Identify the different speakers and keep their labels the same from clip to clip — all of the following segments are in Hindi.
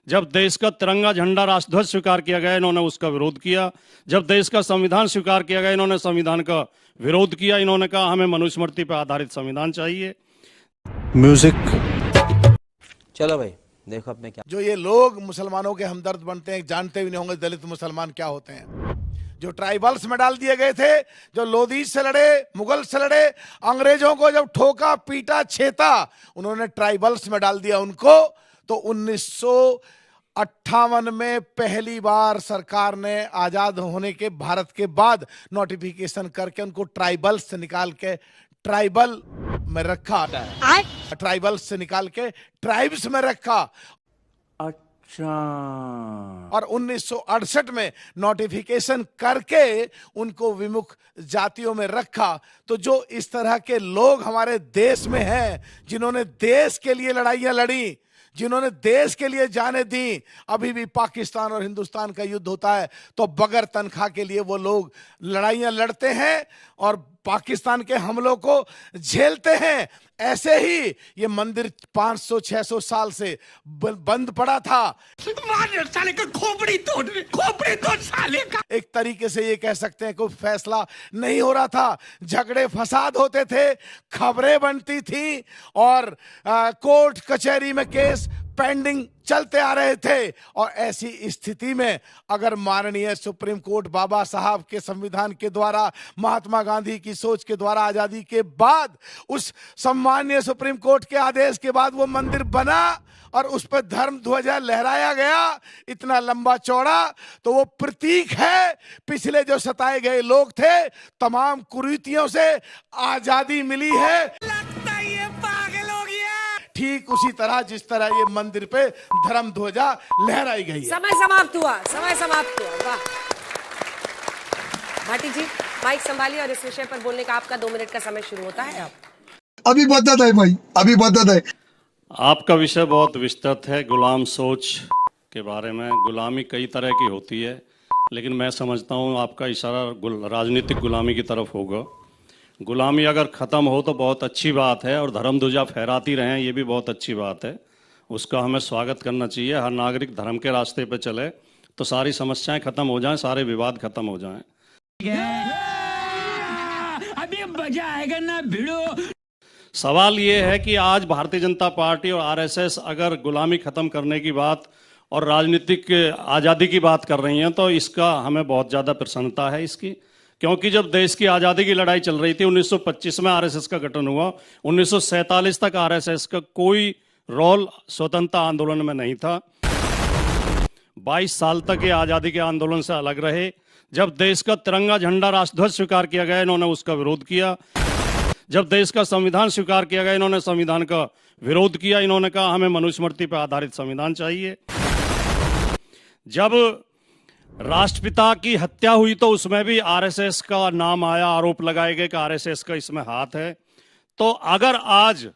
Speaker 1: जब देश का तिरंगा झंडा राष्ट्रध्वज स्वीकार किया गया इन्होंने उसका विरोध किया। जब देश का संविधान स्वीकार किया गया इन्होंने संविधान का विरोध किया। इन्होंने कहा हमें मनुस्मृति पर आधारित संविधान चाहिए।
Speaker 2: म्यूजिक। चलो भाई देखो अब मैं क्या,
Speaker 3: जो ये लोग मुसलमानों के हमदर्द बनते हैं, जानते भी नहीं होंगे दलित मुसलमान क्या होते हैं। जो ट्राइबल्स में डाल दिए गए थे, जो लोधी से लड़े, मुगल से लड़े, अंग्रेजों को जब ठोका पीटा छेता, उन्होंने ट्राइबल्स में डाल दिया उनको। तो 1958 में पहली बार सरकार ने आजाद होने के भारत के बाद नोटिफिकेशन करके उनको ट्राइबल्स से निकाल के ट्राइबल में रखा, ट्राइबल्स से निकाल के ट्राइब्स में रखा।
Speaker 2: अच्छा।
Speaker 3: और 1968 में नोटिफिकेशन करके उनको विमुख जातियों में रखा। तो जो इस तरह के लोग हमारे देश में हैं, जिन्होंने देश के लिए लड़ाइयां लड़ी, जिन्होंने देश के लिए जाने दी, अभी भी पाकिस्तान और हिंदुस्तान का युद्ध होता है तो बगैर तनख्वाह के लिए वो लोग लड़ाइयां लड़ते हैं और पाकिस्तान के हमलों को झेलते हैं। ऐसे ही ये मंदिर 500-600 साल से बंद पड़ा था।
Speaker 4: साले का खोपड़ी तोड़ साले का।
Speaker 3: एक तरीके से ये कह सकते हैं कोई फैसला नहीं हो रहा था, झगड़े फसाद होते थे, खबरें बनती थी और कोर्ट कचहरी में केस पेंडिंग चलते आ रहे थे। और ऐसी स्थिति में अगर माननीय सुप्रीम कोर्ट बाबा साहब के संविधान के द्वारा, महात्मा गांधी की सोच के द्वारा आजादी के बाद, उस सम्माननीय सुप्रीम कोर्ट के आदेश के बाद वो मंदिर बना और उस पर धर्म ध्वजा लहराया गया इतना लंबा चौड़ा, तो वो प्रतीक है पिछले जो सताए गए लोग थे, तमाम कुरीतियों से आजादी मिली है।
Speaker 4: लगता है ये पागल हो गया।
Speaker 3: ठीक उसी तरह जिस तरह ये मंदिर पे धर्म ध्वजा लहराई गई है।
Speaker 5: समय समाप्त हुआ, समय समाप्त हुआ। वाह भाटी जी, माइक संभालिए और इस विषय पर बोलने का आपका 2 मिनट का समय शुरू होता है। अब
Speaker 6: अभी बदत है भाई, अभी बदत है।
Speaker 1: आपका विषय बहुत विस्तृत है, गुलाम सोच के बारे में। गुलामी कई तरह की होती है, लेकिन मैं समझता हूँ आपका इशारा राजनीतिक गुलामी की तरफ होगा। गुलामी अगर ख़त्म हो तो बहुत अच्छी बात है और धर्म ध्वजा फहराती रहें, ये भी बहुत अच्छी बात है। उसका हमें स्वागत करना चाहिए। हर नागरिक धर्म के रास्ते पे चले तो सारी समस्याएं खत्म हो जाएं, सारे विवाद खत्म हो जाएं।
Speaker 4: अभी मजा आएगा ना भिड़ो।
Speaker 1: सवाल ये है कि आज भारतीय जनता पार्टी और आरएसएस अगर गुलामी खत्म करने की बात और राजनीतिक आज़ादी की बात कर रही हैं तो इसका हमें बहुत ज़्यादा प्रसन्नता है इसकी, क्योंकि जब देश की आज़ादी की लड़ाई चल रही थी 1925 में आरएसएस का गठन हुआ, 1947 तक आरएसएस का कोई रोल स्वतंत्रता आंदोलन में नहीं था। 22 साल तक ये आज़ादी के आंदोलन से अलग रहे। जब देश का तिरंगा झंडा राष्ट्रध्वज स्वीकार किया गया इन्होंने उसका विरोध किया। जब देश का संविधान स्वीकार किया गया इन्होंने संविधान का विरोध किया। इन्होंने कहा हमें मनुस्मृति पर आधारित संविधान चाहिए। जब राष्ट्रपिता की हत्या हुई तो उसमें भी आरएसएस का नाम आया, आरोप लगाए गए कि आरएसएस का इसमें हाथ है। तो अगर आज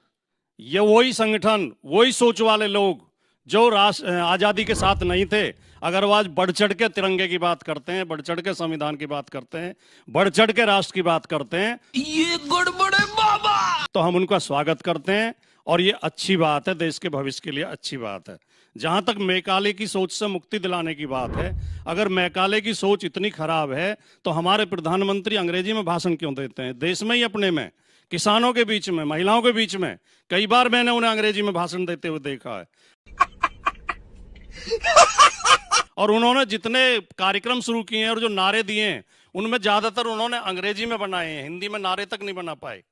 Speaker 1: ये वही संगठन, वही सोच वाले लोग जो आज़ादी के साथ नहीं थे, अगर वो आज बढ़ चढ़ के तिरंगे की बात करते हैं, बढ़ चढ़ के संविधान की बात करते हैं, बढ़ चढ़ के राष्ट्र की बात करते हैं,
Speaker 4: ये गड़बड़ है बाबा,
Speaker 1: तो हम उनका स्वागत करते हैं और ये अच्छी बात है, देश के भविष्य के लिए अच्छी बात है। जहां तक मैकाले की सोच से मुक्ति दिलाने की बात है, अगर मैकाले की सोच इतनी खराब है तो हमारे प्रधानमंत्री अंग्रेजी में भाषण क्यों देते हैं? देश में ही अपने में, किसानों के बीच में, महिलाओं के बीच में, कई बार मैंने उन्हें अंग्रेजी में भाषण देते हुए देखा है। और उन्होंने जितने कार्यक्रम शुरू किए हैं और जो नारे दिए हैं उनमें ज्यादातर उन्होंने अंग्रेजी में बनाए हैं, हिंदी में नारे तक नहीं बना पाए।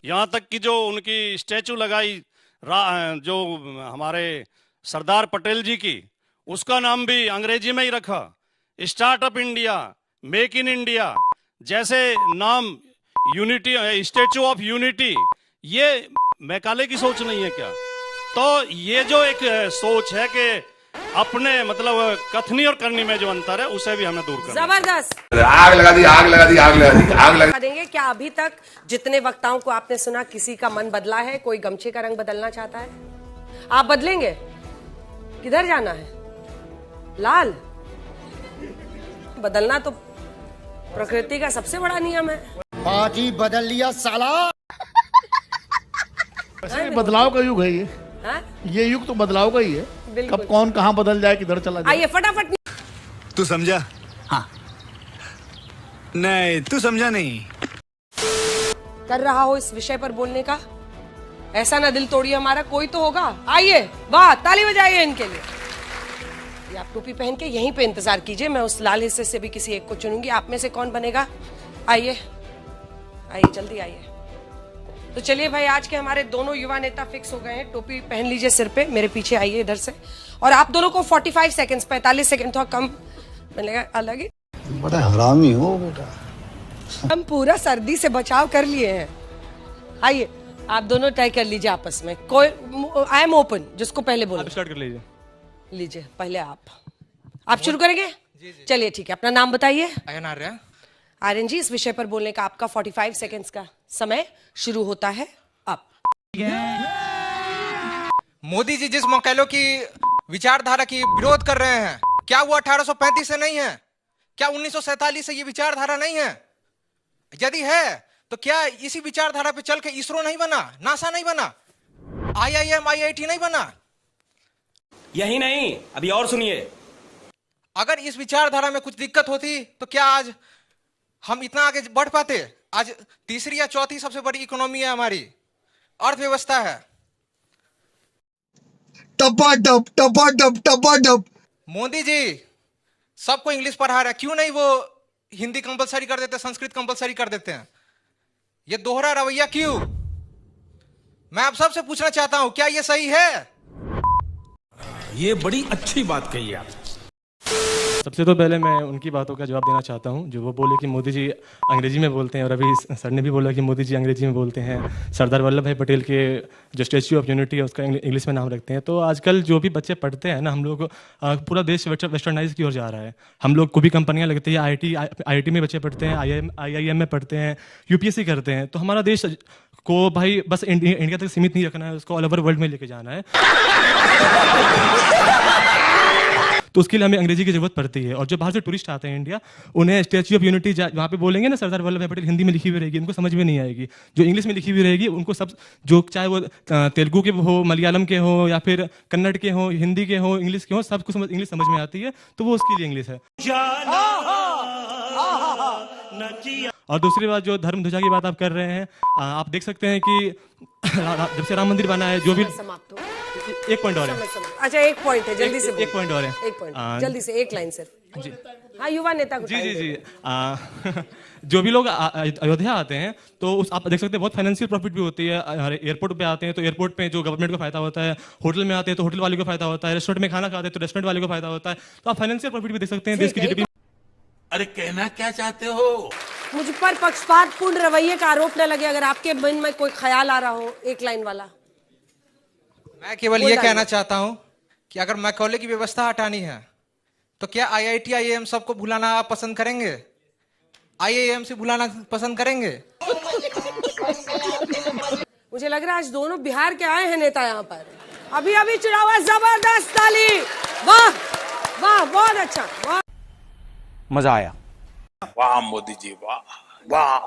Speaker 1: यहां तक कि जो उनकी स्टैचू लगाई जो हमारे सरदार पटेल जी की, उसका नाम भी अंग्रेजी में ही रखा। Startup India, make in India जैसे नाम, यूनिटी, स्टैचू ऑफ यूनिटी, ये मैकाले की सोच नहीं है क्या? तो ये जो एक सोच है कि अपने मतलब कथनी और करनी में जो अंतर है उसे भी हमें दूर करना।
Speaker 5: जबरदस्त।
Speaker 7: आग लगा दी, आग लगा दी, आग लगा दी, आग लगा
Speaker 5: देंगे। क्या अभी तक जितने वक्ताओं को आपने सुना किसी का मन बदला है? कोई गमछे का रंग बदलना चाहता है? आप बदलेंगे? किधर जाना है? लाल? बदलना तो प्रकृति का सबसे बड़ा नियम है।
Speaker 6: बाजी बदल लिया साला।
Speaker 3: वैसे बदलाव का युग है ये।
Speaker 5: हाँ?
Speaker 8: ये युग तो बदलाव का ही है।
Speaker 5: बिल्कुल।
Speaker 8: कब कौन कहाँ बदल जाए, किधर चला जाए।
Speaker 5: आइए फटाफट।
Speaker 4: तू समझा? हाँ। नहीं, तू समझा नहीं।
Speaker 5: कर रहा हो इस विषय पर बोलने का, ऐसा ना दिल तोड़िए हमारा, कोई तो होगा। आइए, वाह, ताली बजाइए इनके लिए। ये आप टोपी पहन के यहीं पे इंतजार कीजिए, मैं उस लाल हिस्से से भी किसी एक को चुनूंगी। आप में से कौन बनेगा? आइए आइए, जल्दी आइए। तो चलिए भाई, आज के हमारे दोनों युवा नेता फिक्स हो गए हैं। टोपी पहन लीजिए सिर पे, मेरे पीछे आइए इधर से। और आप दोनों को 45 सेकंड्स, 45 सेकंड थोड़ा कम मिलेगा। अलग ही
Speaker 6: बड़ा हरामी हो बेटा।
Speaker 5: हम पूरा सर्दी से बचाव कर लिए हैं। आइए, आप दोनों तय कर लीजिए आपस में। कोई, आई एम ओपन, जिसको पहले बोलो।
Speaker 9: स्टार्ट कर लीजिए।
Speaker 5: लीजिए, पहले आप शुरू करेंगे? चलिए ठीक है, अपना नाम बताइए। आर्यन जी, इस विषय पर बोलने का आपका 45 सेकंड्स का समय शुरू होता है अब।
Speaker 10: मोदी जी जिस मकैलों की विचारधारा की विरोध कर रहे हैं, क्या वो 1835 से नहीं है? क्या 1947 से ये विचारधारा नहीं है? यदि है तो क्या इसी विचारधारा पे चल के इसरो नहीं बना, नासा नहीं बना, IIM IIT नहीं बना?
Speaker 4: यही नहीं, अभी और सुनिए।
Speaker 10: अगर इस विचारधारा में कुछ दिक्कत होती तो क्या आज हम इतना आगे बढ़ पाते? आज तीसरी या चौथी सबसे बड़ी इकोनॉमी है हमारी, अर्थव्यवस्था है।
Speaker 6: टपाटप टपाटप टपाटप।
Speaker 10: मोदी जी सबको इंग्लिश पढ़ा रहे हैं, क्यों नहीं वो हिंदी कंपलसरी कर देते, संस्कृत कंपलसरी कर देते हैं? ये दोहरा रवैया क्यों? मैं आप सबसे पूछना चाहता हूं, क्या ये सही है?
Speaker 4: ये बड़ी अच्छी बात कही आप।
Speaker 9: सबसे तो पहले मैं उनकी बातों का जवाब देना चाहता हूं, जो वो बोले कि मोदी जी अंग्रेजी में बोलते हैं, और अभी सर ने भी बोला कि मोदी जी अंग्रेजी में बोलते हैं। सरदार वल्लभ भाई पटेल के जो स्टैच्यू ऑफ यूनिटी है उसका इंग्लिश में नाम रखते हैं। तो आजकल जो भी बच्चे पढ़ते हैं ना, हम लोग पूरा देश वेस्टर्नाइज की ओर जा रहा है। हम लोग को भी कंपनियां लगती है, IIT में बच्चे पढ़ते हैं, IIM में पढ़ते हैं, UPSC करते हैं। तो हमारा देश को भाई बस इंडिया तक सीमित नहीं रखना है, उसको ऑल ओवर वर्ल्ड में लेके जाना है। तो उसके लिए हमें अंग्रेजी की जरूरत पड़ती है। और जो बाहर से टूरिस्ट आते हैं इंडिया, उन्हें स्टैच्यू ऑफ यूनिटी वहाँ पे बोलेंगे ना सरदार वल्लभ भाई पटेल, हिंदी में लिखी हुई रहेगी, उनको समझ में नहीं आएगी। जो इंग्लिश में लिखी हुई रहेगी उनको सब, जो चाहे वो तेलुगु के हो, मलयालम के हो, या फिर कन्नड़ के हो, हिंदी के हो, इंग्लिश के हो, सबको इंग्लिश समझ में आती है। तो वो उसके लिए इंग्लिश है। और दूसरी बात, जो धर्म ध्वजा की बात आप कर रहे हैं, आप देख सकते हैं कि जब से राम मंदिर बना है, जो भी
Speaker 5: समाप्त हो।
Speaker 9: एक पॉइंट और है।
Speaker 5: अच्छा, एक पॉइंट है, जल्दी से
Speaker 9: एक पॉइंट और है।
Speaker 5: एक पॉइंट, जल्दी से, एक लाइन सिर्फ। जी हाँ, युवा नेता को
Speaker 9: जी जो भी लोग अयोध्या आते हैं, तो आप देख सकते हैं बहुत फाइनेंशियल प्रॉफिट भी होती है। एयरपोर्ट पे आते हैं तो एयरपोर्ट पे जो गवर्नमेंट को फायदा होता है, होटल में आते हैं तो होटल वाले को फायदा होता है, रेस्टोरेंट में खाना खाते हैं तो रेस्टोरेंट वाले को फायदा होता है। तो आप फाइनेंशियल प्रॉफिट भी देख सकते हैं देश की GDP।
Speaker 4: अरे कहना क्या चाहते हो?
Speaker 5: मुझ पर पक्षपातपूर्ण रवैये का आरोप न लगे, अगर आपके मन में कोई ख्याल आ रहा हो, एक लाइन वाला।
Speaker 10: मैं केवल ये कहना चाहता हूं कि अगर मैकॉले की व्यवस्था हटानी है तो क्या IIT IIM सबको भुलाना आप पसंद करेंगे? IIM से भुलाना पसंद करेंगे?
Speaker 5: मुझे लग रहा है आज दोनों बिहार के आए हैं नेता यहाँ पर। अभी अभी चुनाव हुआ, जबरदस्त ताली, वाह वाह, बहुत अच्छा, वाह,
Speaker 2: मजा आया।
Speaker 4: वाह मोदी जी, वाह वाह।